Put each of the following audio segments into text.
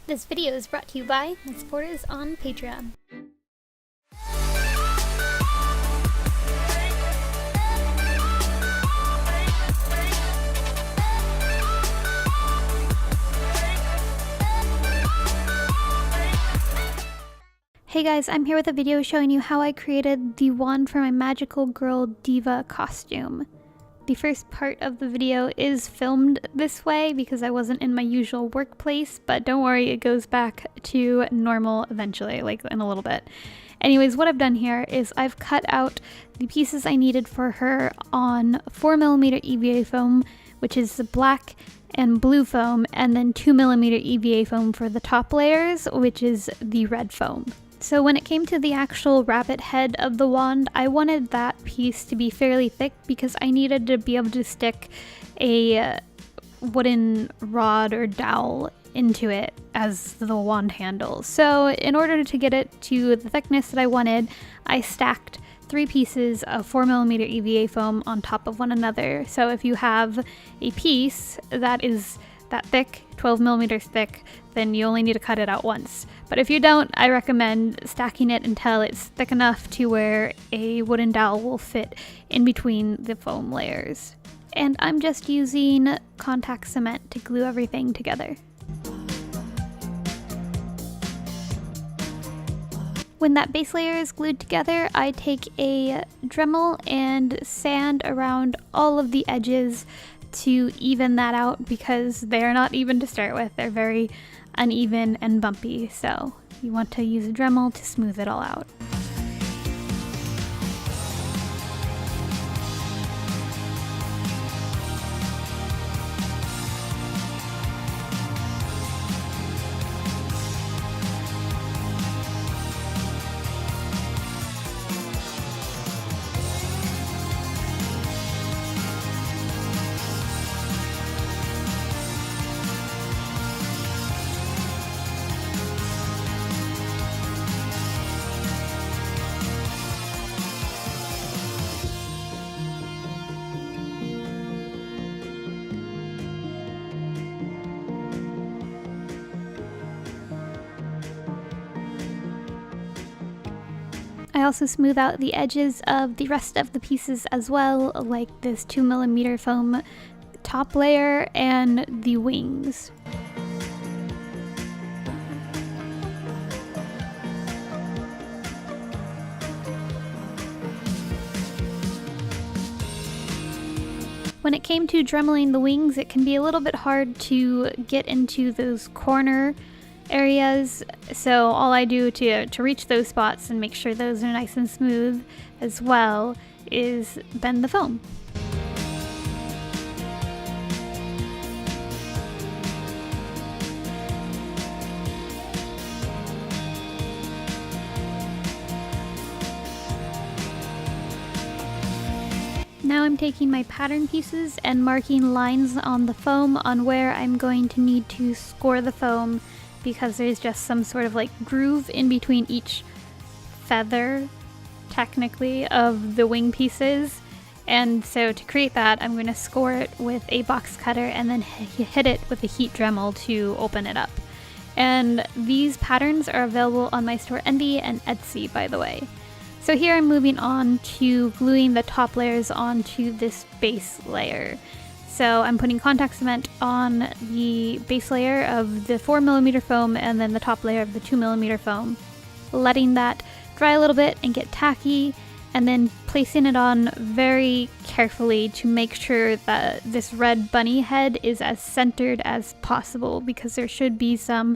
This video is brought to you by my supporters on Patreon. Hey guys, I'm here with a video showing you how I created the wand for my magical girl diva costume. The first part of the video is filmed this way because I wasn't in my usual workplace, but don't worry, it goes back to normal eventually, like in a little bit. Anyways, what I've done here is I've cut out the pieces I needed for her on 4mm EVA foam, which is the black and blue foam, and then 2mm EVA foam for the top layers, which is the red foam. So when it came to the actual rabbit head of the wand, I wanted that piece to be fairly thick because I needed to be able to stick a wooden rod or dowel into it as the wand handle. So in order to get it to the thickness that I wanted, I stacked 3 pieces of 4mm EVA foam on top of one another. So if you have a piece that is that thick, 12mm thick, then you only need to cut it out once. But if you don't, I recommend stacking it until it's thick enough to where a wooden dowel will fit in between the foam layers. And I'm just using contact cement to glue everything together. When that base layer is glued together, I take a Dremel and sand around all of the edges to even that out because they're not even to start with. They're very uneven and bumpy, so you want to use a Dremel to smooth it all out. I also smooth out the edges of the rest of the pieces as well, like this 2mm foam top layer and the wings. When it came to dremeling the wings, it can be a little bit hard to get into those corner areas, so all I do to reach those spots and make sure those are nice and smooth as well is bend the foam. Now I'm taking my pattern pieces and marking lines on the foam on where I'm going to need to score the foam, because there's just some sort of like groove in between each feather, technically, of the wing pieces. And so to create that, I'm going to score it with a box cutter and then hit it with a heat Dremel to open it up. And these patterns are available on my store Envy and Etsy, by the way. So here I'm moving on to gluing the top layers onto this base layer. So I'm putting contact cement on the base layer of the 4mm foam and then the top layer of the 2mm foam, letting that dry a little bit and get tacky, and then placing it on very carefully to make sure that this red bunny head is as centered as possible, because there should be some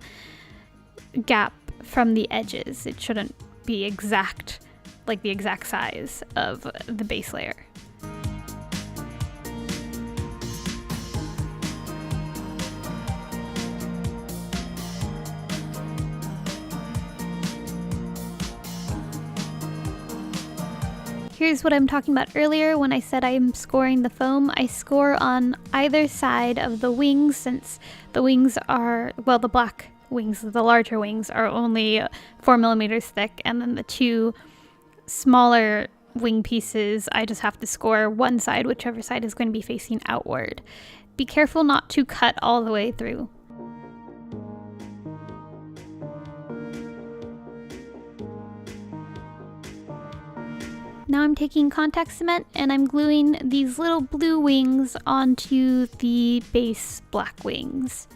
gap from the edges. It shouldn't be exact, like the exact size of the base layer. Here's what I'm talking about earlier when I said I'm scoring the foam. I score on either side of the wings, since the wings are, well, the black wings, the larger wings, are only 4mm thick, and then the 2 smaller wing pieces, I just have to score one side, whichever side is going to be facing outward. Be careful not to cut all the way through. Now I'm taking contact cement and I'm gluing these little blue wings onto the base black wings.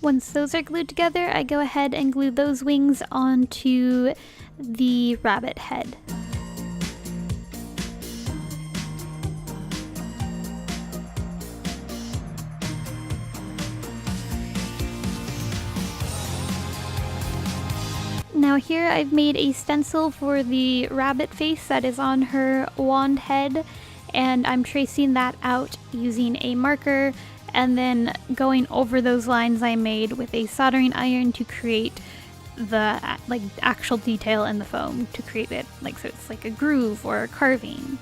Once those are glued together, I go ahead and glue those wings onto the rabbit head. Now here I've made a stencil for the rabbit face that is on her wand head, and I'm tracing that out using a marker and then going over those lines I made with a soldering iron to create the actual detail in the foam, to create it so it's like a groove or a carving.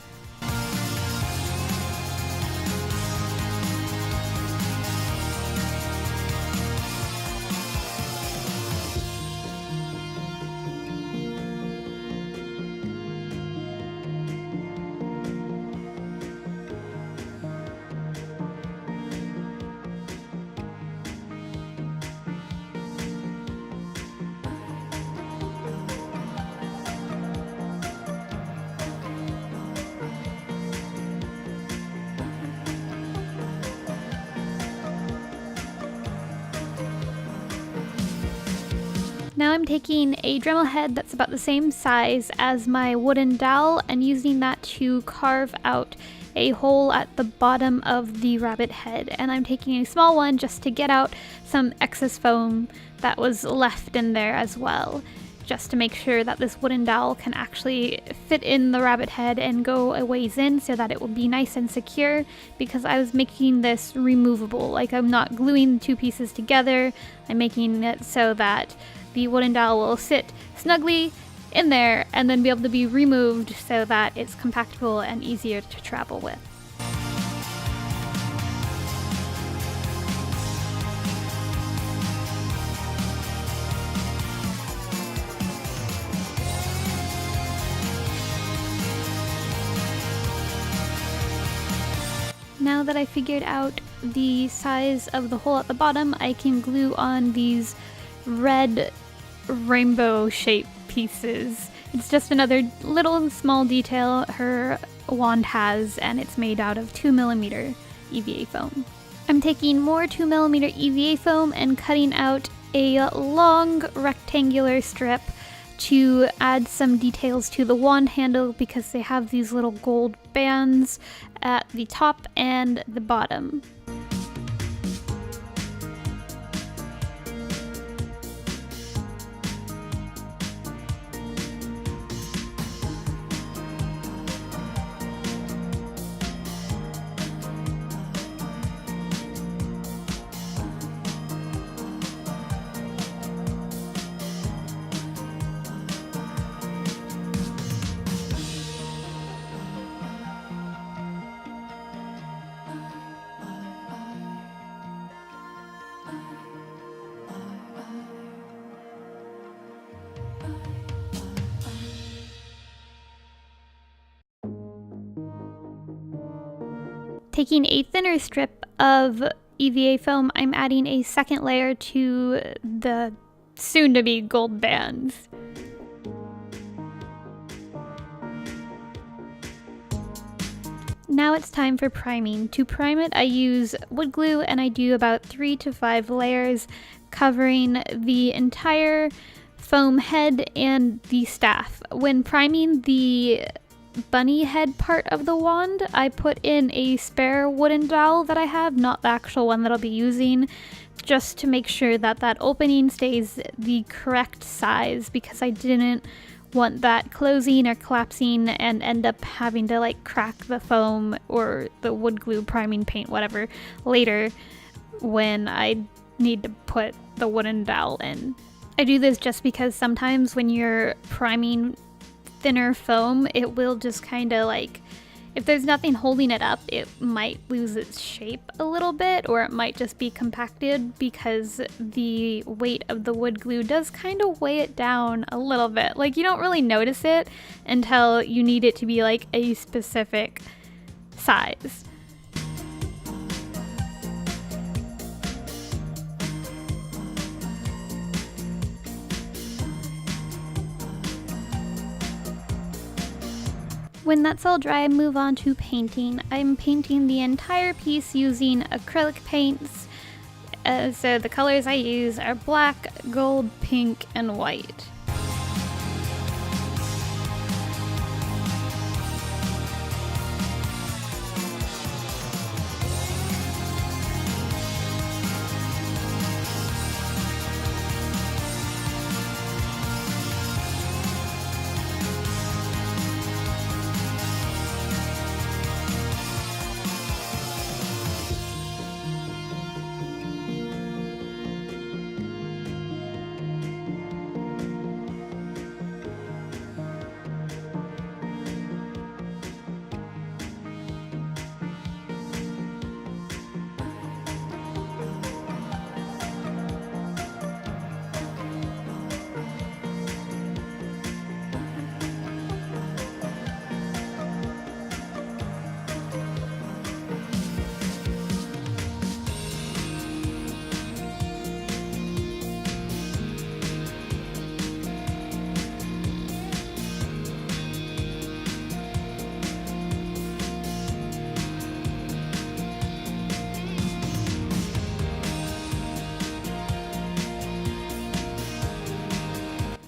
Now I'm taking a Dremel head that's about the same size as my wooden dowel and using that to carve out a hole at the bottom of the rabbit head. And I'm taking a small one just to get out some excess foam that was left in there as well, just to make sure that this wooden dowel can actually fit in the rabbit head and go a ways in so that it will be nice and secure, because I was making this removable. I'm not gluing the two pieces together, I'm making it so that the wooden dowel will sit snugly in there and then be able to be removed so that it's compactable and easier to travel with. Now that I figured out the size of the hole at the bottom, I can glue on these red rainbow shaped pieces. It's just another little small detail her wand has, and it's made out of 2mm EVA foam. I'm taking more 2mm EVA foam and cutting out a long rectangular strip to add some details to the wand handle, because they have these little gold bands at the top and the bottom. Taking a thinner strip of EVA foam, I'm adding a second layer to the soon-to-be gold bands. Now it's time for priming. To prime it, I use wood glue, and I do about 3 to 5 layers, covering the entire foam head and the staff. When priming the bunny head part of the wand, I put in a spare wooden dowel that I have, not the actual one that I'll be using, just to make sure that that opening stays the correct size, because I didn't want that closing or collapsing and end up having to like crack the foam or the wood glue, priming paint, whatever, later when I need to put the wooden dowel in. I do this just because sometimes when you're priming thinner foam, it will just kind of like, if there's nothing holding it up, it might lose its shape a little bit, or it might just be compacted because the weight of the wood glue does kind of weigh it down a little bit. Like, you don't really notice it until you need it to be like a specific size. When that's all dry, I move on to painting. I'm painting the entire piece using acrylic paints. So the colors I use are black, gold, pink, and white.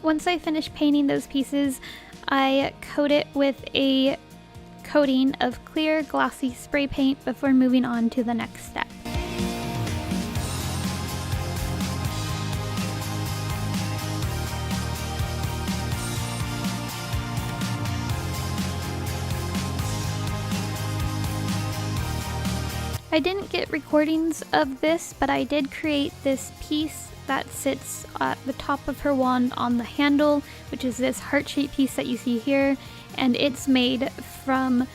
Once I finish painting those pieces, I coat it with a coating of clear glossy spray paint before moving on to the next step. I didn't get recordings of this, but I did create this piece that sits at the top of her wand on the handle, which is this heart-shaped piece that you see here, and it's made from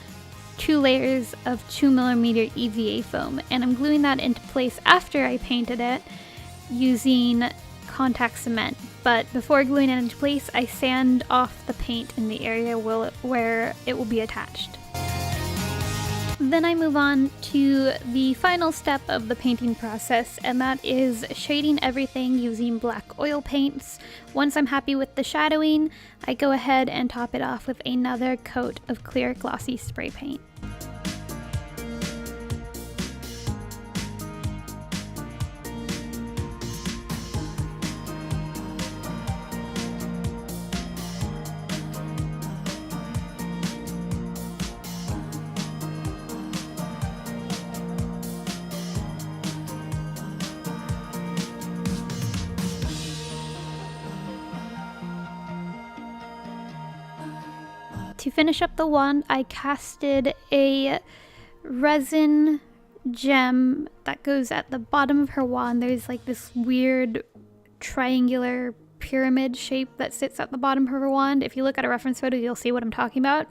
2 layers of 2mm EVA foam, and I'm gluing that into place after I painted it using contact cement. But before gluing it into place, I sand off the paint in the area where it will be attached. Then I move on to the final step of the painting process, and that is shading everything using black oil paints. Once I'm happy with the shadowing, I go ahead and top it off with another coat of clear glossy spray paint. To finish up the wand, I casted a resin gem that goes at the bottom of her wand. There's like this weird triangular pyramid shape that sits at the bottom of her wand. If you look at a reference photo, you'll see what I'm talking about.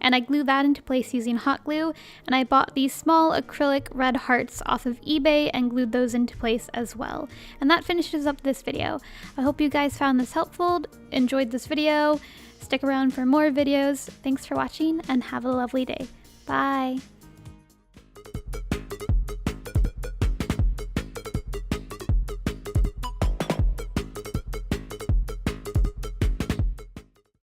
And I glue that into place using hot glue, and I bought these small acrylic red hearts off of eBay and glued those into place as well. And that finishes up this video. I hope you guys found this helpful, enjoyed this video. Stick around for more videos. Thanks for watching and have a lovely day. Bye!